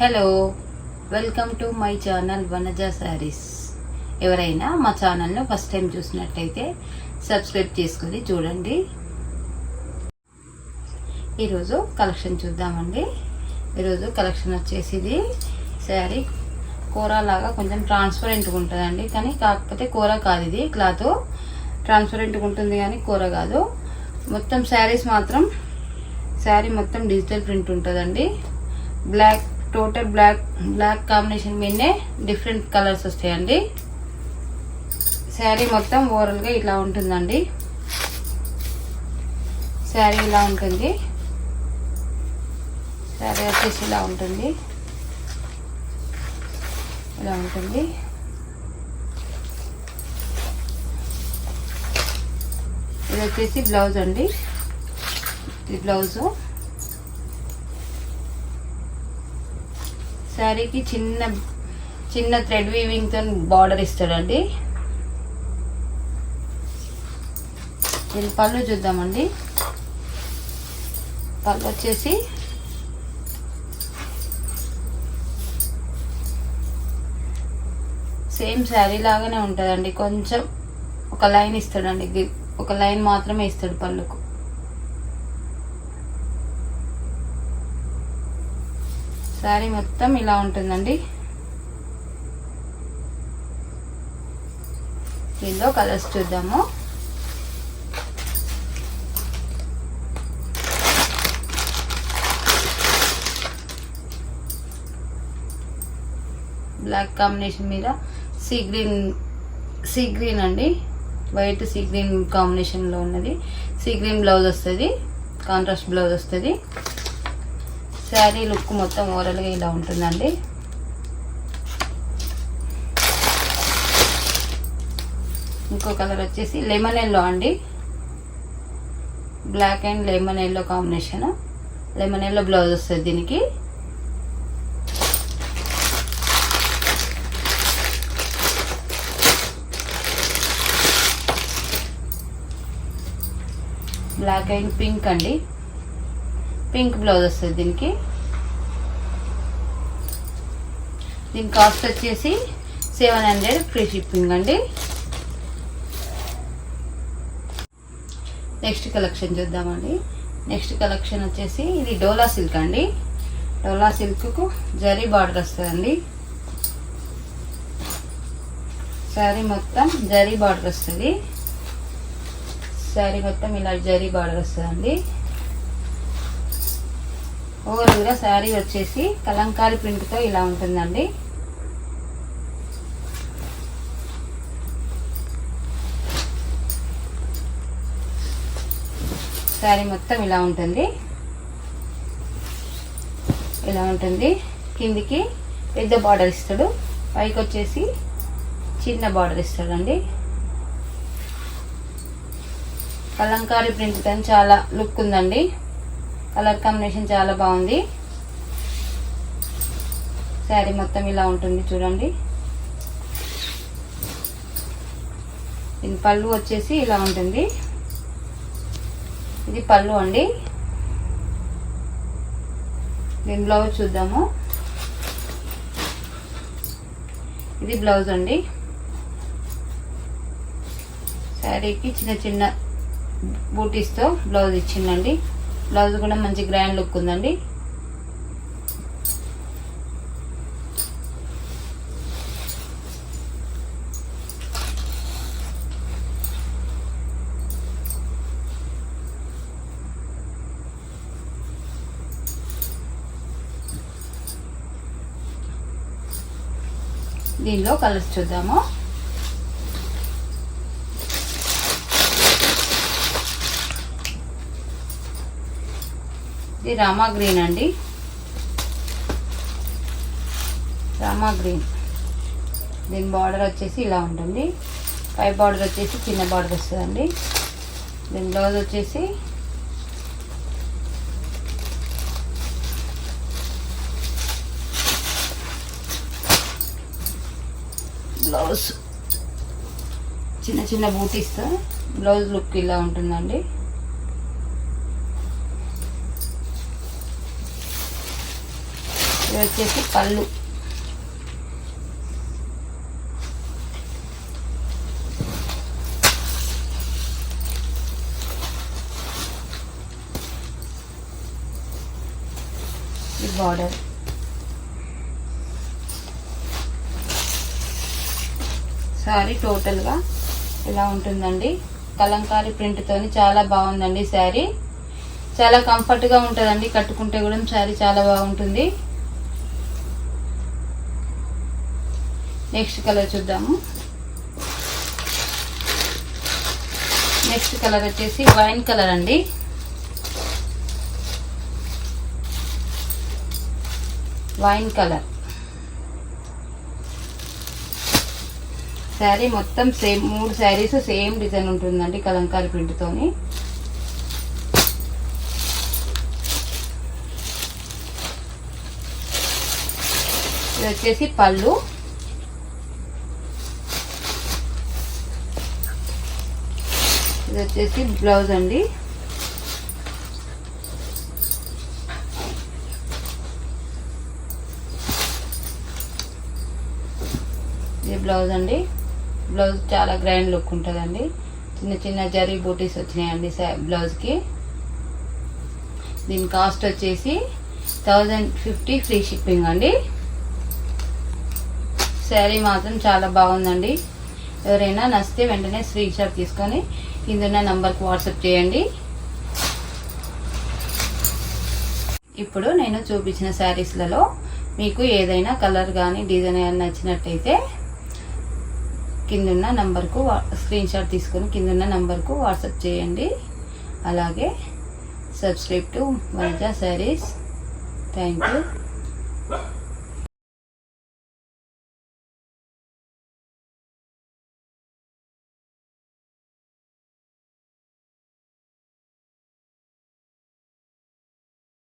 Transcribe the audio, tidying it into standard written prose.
Hello, welcome to my channel Vanaja saris. ఎవరైనా మా ఛానల్ను ఫస్ట్ టైం చూసినట్టయితే సబ్స్క్రైబ్ చేసుకొని చూడండి. ఈరోజు కలెక్షన్ చూద్దామండి. ఈరోజు కలెక్షన్ వచ్చేసి ఇది శారీ కూర లాగా కొంచెం ట్రాన్స్పరెంట్గా ఉంటుందండి. కానీ కాకపోతే కూర కాదు, ఇది క్లాత్ ట్రాన్స్పరెంట్గా ఉంటుంది కానీ కూర కాదు. మొత్తం శారీ మొత్తం డిజిటల్ ప్రింట్ ఉంటుందండి. బ్లాక్, టోటల్ బ్లాక్ కాంబినేషన్ మీదనే డిఫరెంట్ కలర్స్ వస్తాయండి. శారీ మొత్తం ఓవరాల్గా ఇలా ఉంటుందండి. శారీ ఇలా ఉంటుంది. శారీ వచ్చేసి ఇలా ఉంటుంది. ఇది వచ్చేసి బ్లౌజ్ అండి. ఇది బ్లౌజు. శారీకి చిన్న థ్రెడ్ వీవింగ్ తో బార్డర్ ఇస్తాడండి. దీని పళ్ళు చూద్దామండి. పళ్ళు వచ్చేసి సేమ్ శారీ లాగానే ఉంటుందండి. కొంచెం ఒక లైన్ ఇస్తాడండి, ఒక లైన్ మాత్రమే ఇస్తాడు పళ్ళుకు. శారీ మొత్తం ఇలా ఉంటుందండి. దీనిలో కలర్స్ చూద్దాము. బ్లాక్ కాంబినేషన్ మీద సీ గ్రీన్ అండి. వైట్ సీ గ్రీన్ కాంబినేషన్లో ఉన్నది. సీ గ్రీన్ బ్లౌజ్ వస్తుంది, కాంట్రాస్ట్ బ్లౌజ్ వస్తుంది. శారీ లుక్ మొత్తం ఓవరాల్గా ఇలా ఉంటుందండి. ఇంకో కలర్ వచ్చేసి లెమన్ ఎల్లో అండి. Black and lemon yellow combination. Lemon yellow blouse వస్తుంది దీనికి. బ్లాక్ అండ్ పింక్ అండి. పింక్ బ్లౌజ్ వస్తుంది దీనికి. దీని కాస్ట్ వచ్చేసి 700 ఫ్రీ షిప్పింగ్ అండి. నెక్స్ట్ కలెక్షన్ చూద్దామండి. నెక్స్ట్ కలెక్షన్ వచ్చేసి ఇది డోలా సిల్క్ అండి. డోలా సిల్క్కు జరీ బార్డర్ వస్తుందండి. శారీ మొత్తం జరీ బార్డర్ వస్తుంది. శారీ మొత్తం ఇలా జరీ బార్డర్ వస్తుందండి. ఓవరాల్గా శారీ వచ్చేసి కలంకారీ ప్రింట్తో ఇలా ఉంటుందండి. శారీ మొత్తం ఇలా ఉంటుంది. కిందికి పెద్ద బార్డర్ ఇస్తాడు, పైకి వచ్చేసి చిన్న బార్డర్ ఇస్తాడండి. కలంకారీ ప్రింట్ కానీ చాలా లుక్ ఉందండి. కలర్ కాంబినేషన్ చాలా బాగుంది. శారీ మొత్తం ఇలా ఉంటుంది చూడండి. దీని పళ్ళు వచ్చేసి ఇలా ఉంటుంది. ఇది పళ్ళు అండి. దీని బ్లౌజ్ చూద్దాము. ఇది బ్లౌజ్ అండి. శారీకి చిన్న బూటీస్తో బ్లౌజ్ ఇచ్చిందండి. బ్లౌజ్ కూడా మంచి గ్రాండ్ లుక్ ఉందండి. దీనిలో కలర్స్ చూద్దాము. ఇది రామా గ్రీన్ అండి. రామా గ్రీన్. దీని బార్డర్ వచ్చేసి ఇలా ఉంటుంది. పై బార్డర్ వచ్చేసి చిన్న బార్డర్ వస్తుందండి. దీని బ్లౌజ్ వచ్చేసి చిన్న బూటీస్తో బ్లౌజ్ లుక్ ఇలా ఉంటుందండి. ఇది వచ్చేసి పళ్ళు. ఈ బార్డర్. శారీ టోటల్గా ఇలా ఉంటుందండి. కలంకారీ ప్రింట్తోని చాలా బాగుందండి శారీ. చాలా కంఫర్ట్గా ఉంటుందండి, కట్టుకుంటే కూడా శారీ చాలా బాగుంటుంది. నెక్స్ట్ కలర్ చూద్దాము. నెక్స్ట్ కలర్ వచ్చేసి వైన్ కలర్ అండి. వైన్ కలర్ శారీ మొత్తం సేమ్, 3 శారీస్ సేమ్ డిజైన్ ఉంటుందండి కలంకారీ ప్రింట్తోని. ఇది వచ్చేసి పళ్ళు. ఇది వచ్చేసి బ్లౌజ్ అండి. ఇది బ్లౌజ్ అండి. బ్లౌజ్ చాలా గ్రాండ్ లుక్ ఉంటుందండి. చిన్న చిన్న జరీ బూటీస్ వచ్చినాయండి బ్లౌజ్కి. దీని కాస్ట్ వచ్చేసి 1050 ఫ్రీ షిప్పింగ్ అండి. శారీ మాత్రం చాలా బాగుందండి. ఎవరైనా నచ్చితే వెంటనే స్క్రీన్ షాట్ తీసుకొని కింద నంబర్కి వాట్సాప్ చేయండి. ఇప్పుడు నేను చూపించిన శారీస్లలో మీకు ఏదైనా కలర్ కానీ డిజైన్ కానీ నచ్చినట్టయితే కిందున్న నంబర్కు స్క్రీన్ షాట్ తీసుకొని కిందున్న నంబర్కు వాట్సాప్ చేయండి. అలాగే subscribe to Vanaja saris. Thank you.